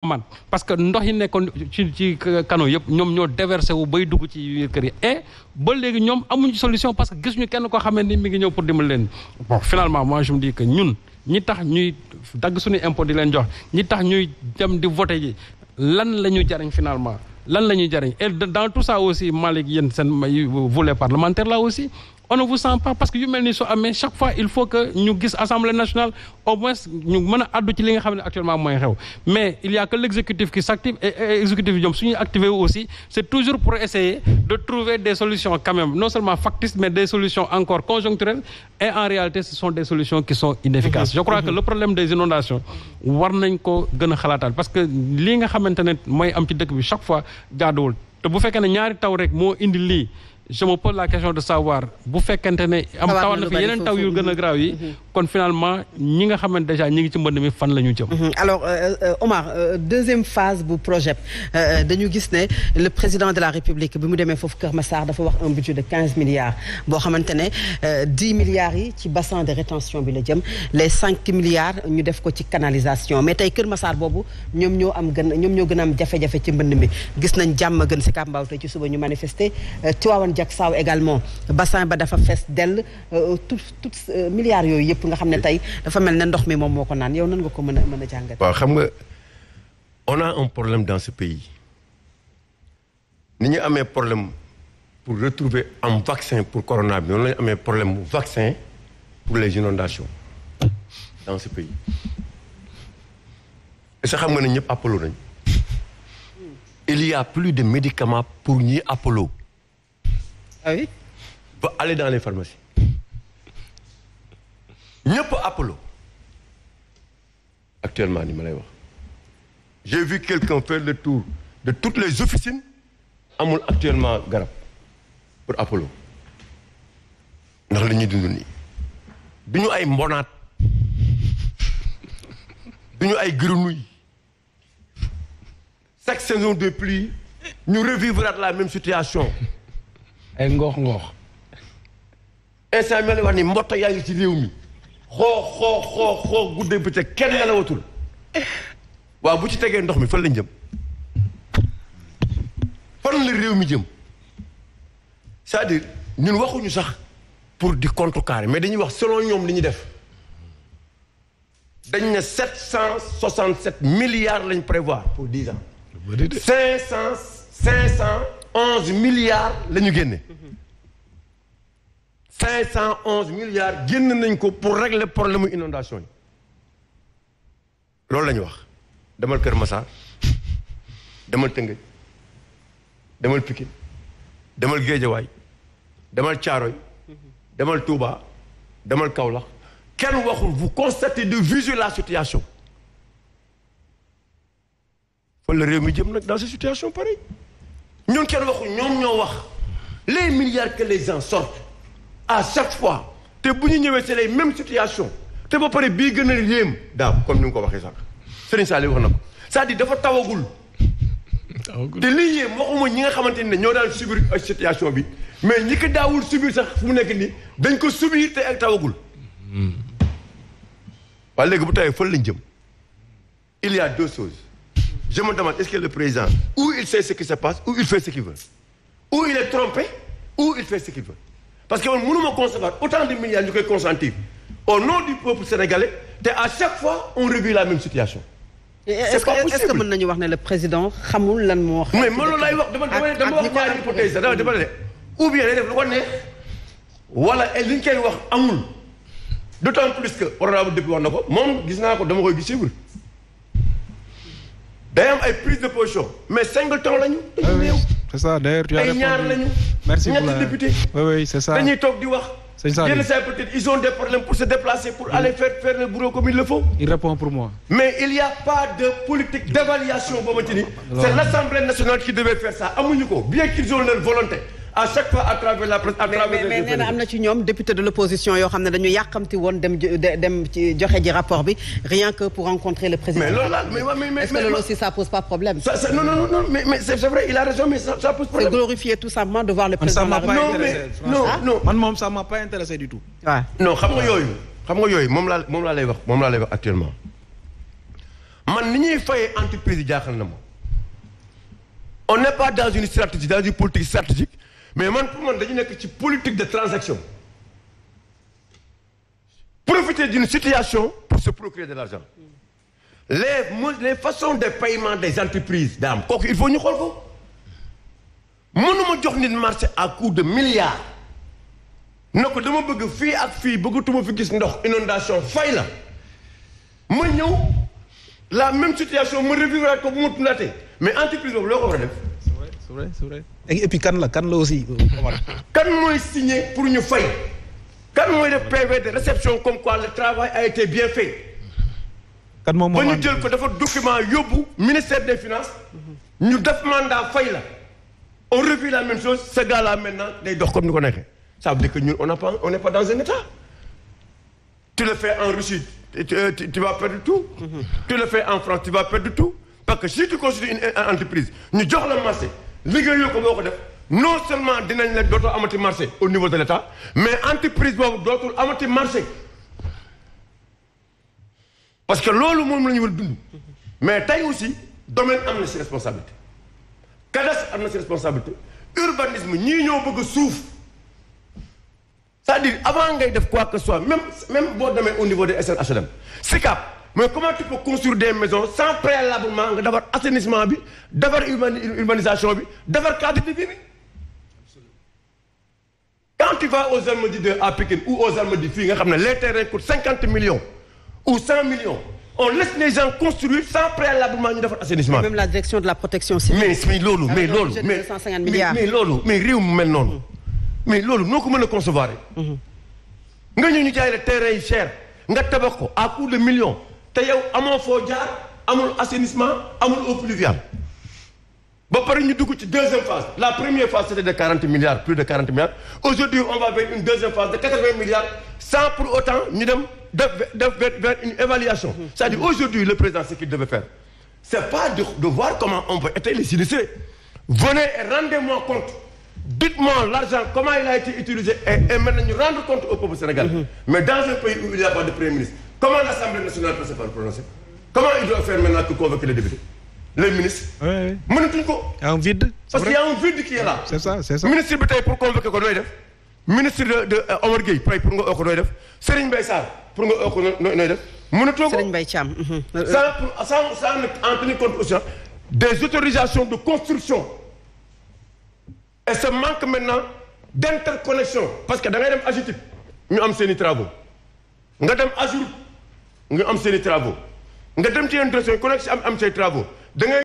man parce que ndox yi nekkoon ci canaux yëpp ñoom ñoo déversé wu bay dugg ci biir kër yi et ba léegi ñoom amuñu solution parce que gisuñu kenn koo xamante ni mi ngi ñëw pour dimbali leen bon finalement moi je me dis que ñun ñi tax ñuy dagg suñu impôt di leen jox ñi tax ñuy dem di voté ji lan la ñu jariñ finalement lan la ñuy jariñ et dans tout ça aussi Malick yéen seen volet parlementaire là aussi on ne vous sent pas parce que yu mel ni soo amee chaque fois il faut que ñu gis assemblée nationale au moins ñu mën a addu ci li nga xam ne actuellement mooy xew mais il y a que l'exécutif qui s'active et exécutif yi ñoom suñuy activé wu aussi c'est toujours pour essayer de trouver des solutions quand même non seulement factices mais des solutions encore conjoncturelles et en réalité ce sont des solutions qui sont inefficaces je crois que le problème des inondations war nañ ko gën a xalaatal parce que lii nga xamante ne mooy am ci dëkk bi chaque fois jaaduwul te bu fekkee ne ñaari taw rek moo indi lii je me pose la question de savoir bu fekkente ne am tawat na fi yeneen taw yu gën a graaw yi kon finalement ñi nga xamante déjà ñi ngi ci mbënd mi fan la ñu jëm alors Omar deuxième phase bu projet dañu gis ne le président de la République bi mu demee foofu Kër Massar dafa wax un budget de 15 milliards boo xamante ne 10 milliards yi ci bassin de rétention bi la jëm les 5 milliards ñu def ko ci canalisation mais tey Kër Massar boobu ñoom ñoo gën a am jafe-jafe ci mbënd mi gis nañ jàmm gën si Kambaaw tey ci suba ñu manifester Tivaouane jak saaw également bassin ba dafa fees dell tout milliards yooyu yëpp nga xam ne tey dafa mel ne ndox mi moom moo ko naan yow nan nga ko mën a jàngat. waaw xam nga on a un problème dans ce pays ni ñu amee problème pour retrouver un vaccin pour corona bi noonu la ñu amee problème bu vaccin pour les inondations dans ce pays est-ce que xam nga ne ñëpp Apollo nañ il y a plus de médicaments pour ñi Apollo. Ah oui? Va aller dans les pharmacies. ñëpp Apollo actuellement ni ma lay wax j'ai vu quelqu'un faire le tour de toutes les officines amul actuellement garab pour Apollo ndax li ñuy dund nii du ñu ay mbonaat du ñu ay grenouilles chaque saison de pluie ñu revivre la même situation. ay ngoox instant bi ma lay wax ni mbotto yaa ngi ci réew mi xoo guddee bëccëg kenn nelawatul waaw bu ci tegee ndox mi fan lañ jëm fan la réew mi jëm c'est-à-dire ñun waxuñu sax pour di contrecarrer mais dañuy wax selon ñoom li ñu def dañ ne 767 milliards lañ prévoir pour 10 ans 511 milliards la ñu génne 511 milliards génn nañ ko pour régler problème mu inondation yi loolu la ñu wax demal Kër Massar demal Tëngéej demal Pikine demal Guédiawaye demal Thiaroye demal Touba demal Kaolack kenn waxul vous constatez de visu la situation fa la réew mi jëm nag dans cette situation pareille ñun kenn waxul ñoom ñoo wax les milliards que les gens sortent à chaque fois te bu ñu ñëwee c'est les mêmes situations te ba pare bii gën a yéem daaw comme ni nga ko waxee sànq Serigne Saliou wax na ko c'est-à-dire dafa tawagul te lii yéem waxuma ñi nga xamante ne ñoo daan subir situation bi mais ñi ko daawul subir sax fu mu nekk nii dañ ko subir te ak tawagul waaye léegi bu tawee fan lañ jëm il y a deux choses je me demande est-ce que le président ou il sait ce qui se passe ou il fait ce qu'il veut ou il est trompé ou il fait ce qu'il veut parce que man mënuma concevoir autant de milliards ñu koy consentir au nom du peuple sénégalais te à chaque fois on revit la même situation. c'est pas possible est-ce que mën nañu wax ne le président xamul lan moo. mais man loolu laay wax dama wax ñaari hypothèse dama ne ou bien day def lu ko neex wala li ñu koy wax amul d'autant plus que honorable député wax na ko moom gis naa ko dama koy gis suivre day am ay prise de position mais singleton lañu. dañu néew c'est ça d'ailleurs tu as répondu. ay ñaar lañu. merci pour la ñetti député. oui c'est ça dañuy toog di wax. c'est ça yenn saa peut-être ils ont des problèmes pour se déplacer pour aller faire le boulot comme il le faut. il répond pour moi. mais il y a pas de politique d'évaluation boo xamante ni. c'est l'Assemblée nationale qui devait faire ça amuñu ko bien qu'ils ont leur volonté. à chaque fois à travers la presse à travers mais nee na am na ci ñoom député de l'opposition yoo xam ne dañu yàqamti woon dem ci joxe ji rapport bi rien que pour rencontrer le président. mais loolu la mais est-ce que loolu aussi ça pose pas problème. non mais c'est vrai il a raison mais ça pose problème. c'est glorifier tout simplement de voir le président. non man moom ça m'a pas intéressé du tout. waaw non xam nga yooyu moom laa lay wax actuellement man ni ñuy fayee entreprise yi jaaxal na ma on n'est pas dans une stratégie dans une politique stratégique mais man pour man dañu nekk ci politique de transaction profiter d'une situation pour se procurer de l'argent les façons de paiement des entreprises daam kooku il faut ñu xool ko mënuma jox nit marché à coût de milliards na ko dama bëgg fii ak fii bëggatuma fi gis ndox inondation fay la ma ñëw la même situation ma revivre ko bu ma tundaatee mais entreprise boobu loo ko war a def. c'est vrai. et puis kan la aussi. kan mooy signé pour ñu fay. kan mooy def PV de réception comme quoi le travail a été bien fait. kan moom ba ñu jël ko dafa document yóbbu ministère des finances. ñu def mandat fay la. on revit la même chose ce gars là maintenant day dox comme ni ko neexee. ça veut dire que ñun on n'est pas dans un état. tu le fais en Russie tu vas perdre tout. Tu le fais en France tu vas perdre tout. parce que si tu constitues une entreprise ñu jox la marché liggéeyoo ko boo ko def non seulement dinañ la dootoo amati marché au niveau de l'État mais entreprise boobu dootul amati marché parce que loolu moom la ñu war dund mais tey aussi domaine am na si responsabilité cadastre am na si responsabilité urbanisme ñii ñoo bëgg suuf c'est-à-dire avant ngay def quoi que ce soit même boo demee au niveau des SNHLM SICAP mais comment tu peux construire des maisons sans préalablement nga defar assainissement bi defar urbanisation bi defar cadre de vie bi quand tu vas aux Almadies 2 à Pikine ou aux Almadies fii nga xam ne les terrains coûtent 50 millions ou 100 millions on laisse les gens construire sans préalablement ñu defar assainissement bi. même la direction de la protection civile. mais loolu mais réew mu mel noonu mais loolu noo ko mën a concevoir nga ñëw ñu jaay la terrain yi cher nga tabax ko à coût de millions te yow amoo foo jaar amul assainissement amul eau pluviale ba pare ñu dugg ci deuxième phase la première phase c'était de 40 milliards plus de 40 milliards aujourd'hui on va vers une deuxième phase de 80 milliards sans pour autant ñu dem def vers une évaluation c'est-à-dire aujourd'hui le président ce qu'il devait faire c'est pas de voir comment on peut étayer les sinistrés venez et rendez-moi compte dites-moi l'argent comment il a été utilisé et maintenant ñu rendre compte au peuple sénégalais mais dans un pays où il n'y a pas de premier ministre comment l'Assemblée nationale peut se faire prononcer comment il doit faire maintenant que convoquer les députés les ministres mënatuñ ko un vide parce qu'il y a un vide qui est là c'est ça ministre bi tey pour convoquer ko nooy def ministre de Omar Gueye pay pour nga oo ko nooy def Serigne Mbaye Sarr pour nga oo ko nooy def mënatoo ko Serigne Mbaye Thiam sans en tenir compte aussi des autorisations de construction et ce manque maintenant d'interconnexion parce que da ngay dem AGETIP ñu am seen i travaux nga dem AGEROUTE ñu am seen i travaux nga dem ci yeneen direction ku nekk si am say travaux da ngay